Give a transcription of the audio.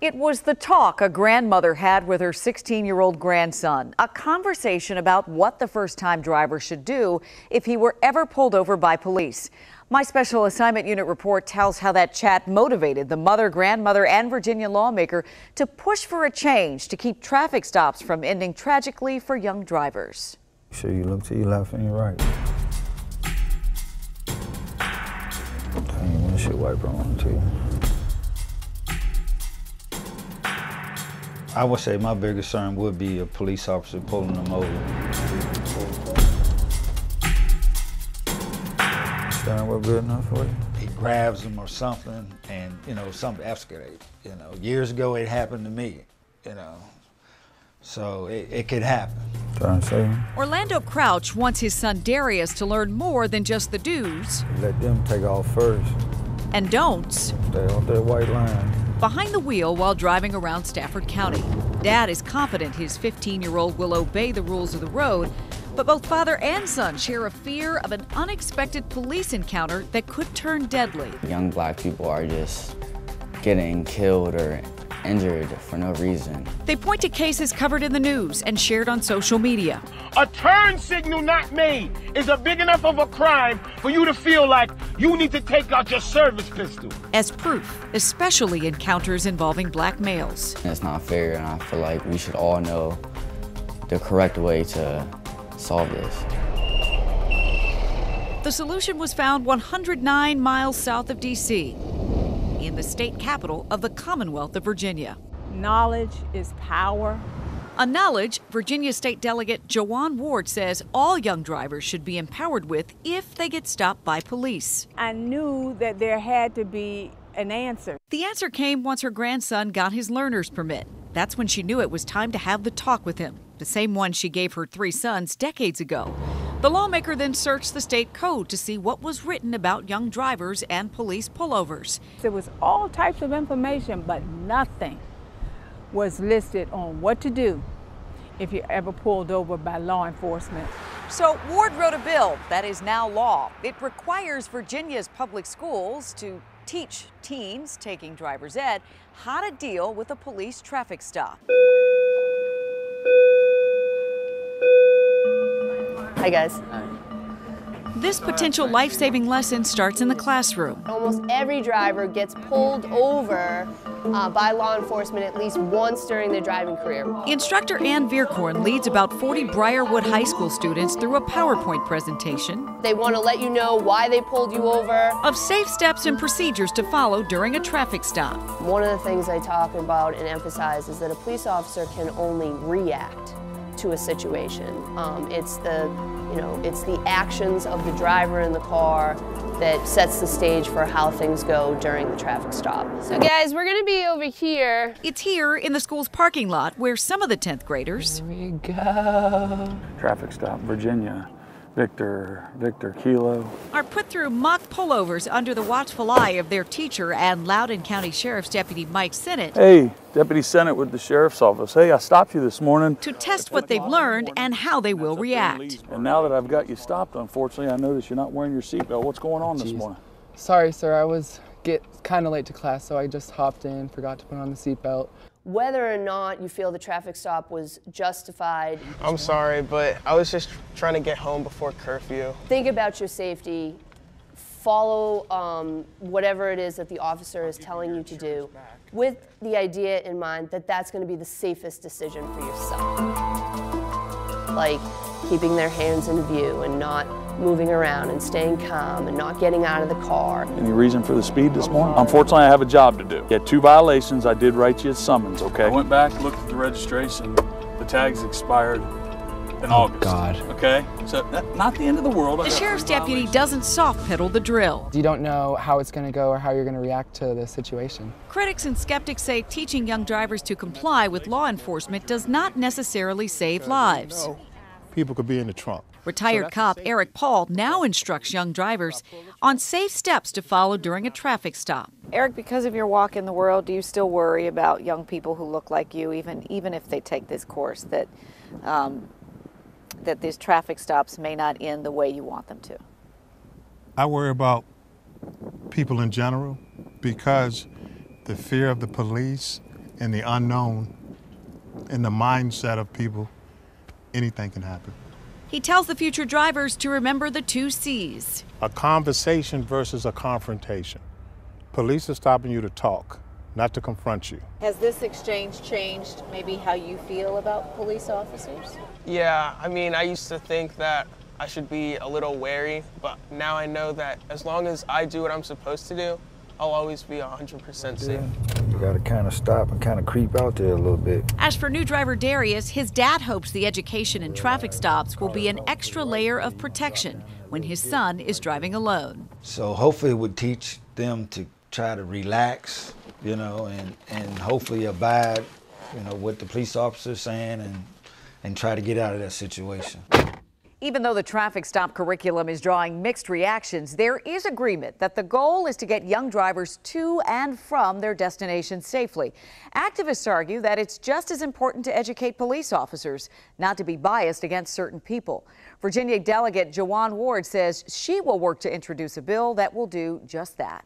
It was the talk a grandmother had with her 16-year-old grandson, a conversation about what the first-time driver should do if he were ever pulled over by police. My Special Assignment Unit report tells how that chat motivated the mother, grandmother, and Virginia lawmaker to push for a change to keep traffic stops from ending tragically for young drivers. Sure you look to your left and your right. Turn your windshield wiper on too. I would say my biggest concern would be a police officer pulling them over. Steering wheel good enough for you? He grabs them or something and, something escalates. Years ago it happened to me, so it could happen. Trying to say. Orlando Crouch wants his son Darius to learn more than just the do's. Let them take off first. And don'ts. Stay off that white line. Behind the wheel while driving around Stafford County. Dad is confident his 15-year-old will obey the rules of the road, but both father and son share a fear of an unexpected police encounter that could turn deadly. Young black people are just getting killed or injured for no reason. They point to cases covered in the news and shared on social media. A turn signal not made is a big enough of a crime for you to feel like you need to take out your service pistol. As proof, especially encounters involving black males. It's not fair, and I feel like we should all know the correct way to solve this. The solution was found 109 miles south of D.C., in the state capital of the Commonwealth of Virginia. Knowledge is power. A knowledge Virginia State Delegate Joanne Ward says all young drivers should be empowered with if they get stopped by police. I knew that there had to be an answer. The answer came once her grandson got his learner's permit. That's when she knew it was time to have the talk with him, the same one she gave her 3 sons decades ago. The lawmaker then searched the state code to see what was written about young drivers and police pullovers. There was all types of information, but nothing was listed on what to do if you're ever pulled over by law enforcement. So Ward wrote a bill that is now law. It requires Virginia's public schools to teach teens taking driver's ed how to deal with a police traffic stop. Hi guys. This potential life-saving lesson starts in the classroom. Almost every driver gets pulled over by law enforcement at least once during their driving career. Instructor Ann Veerkorn leads about 40 Briarwood High School students through a PowerPoint presentation. They want to let you know why they pulled you over. Of safe steps and procedures to follow during a traffic stop. One of the things I talk about and emphasize is that a police officer can only react to a situation. It's the actions of the driver in the car that sets the stage for how things go during the traffic stop. So guys, we're gonna be over here. It's here in the school's parking lot where some of the 10th graders. Here we go. Traffic stop, Virginia. Victor Kilo. Are put through mock pullovers under the watchful eye of their teacher and Loudoun County Sheriff's Deputy Mike Sennett. Hey, Deputy Sennett with the Sheriff's Office. Hey, I stopped you this morning. To test what they've learned and how they will react. And now that I've got you stopped, unfortunately, I noticed you're not wearing your seatbelt. What's going on this morning? Sorry, sir. I was kind of late to class, so I just hopped in, forgot to put on the seatbelt. Whether or not you feel the traffic stop was justified. I'm sorry, but I was just trying to get home before curfew. Think about your safety. Follow whatever it is that the officer is telling you to do with the idea in mind that that's going to be the safest decision for yourself. Like keeping their hands in view and not moving around and staying calm and not getting out of the car. Any reason for the speed this morning? Unfortunately, I have a job to do. You had 2 violations. I did write you a summons, okay? I went back, looked at the registration. The tags expired in August. God. Okay? So, not the end of the world. The sheriff's deputy doesn't soft pedal the drill. You don't know how it's going to go or how you're going to react to the situation. Critics and skeptics say teaching young drivers to comply with law enforcement does not necessarily save lives. People could be in the trunk. Retired cop Eric Paul now instructs young drivers on safe steps to follow during a traffic stop. Eric, because of your walk in the world, do you still worry about young people who look like you, even if they take this course, that these traffic stops may not end the way you want them to? I worry about people in general because the fear of the police in the unknown, in the mindset of people, anything can happen. He tells the future drivers to remember the 2 C's. A conversation versus a confrontation. Police are stopping you to talk, not to confront you. Has this exchange changed maybe how you feel about police officers? Yeah, I mean, I used to think that I should be a little wary, but now I know that as long as I do what I'm supposed to do, I'll always be 100% safe. You gotta kind of stop and kind of creep out there a little bit. As for new driver Darius, his dad hopes the education and traffic stops will be an extra layer of protection when his son is driving alone. So hopefully it would teach them to try to relax, you know, and hopefully abide, you know, what the police officer's saying and try to get out of that situation. Even though the traffic stop curriculum is drawing mixed reactions, there is agreement that the goal is to get young drivers to and from their destinations safely. Activists argue that it's just as important to educate police officers, not to be biased against certain people. Virginia Delegate Jawan Ward says she will work to introduce a bill that will do just that.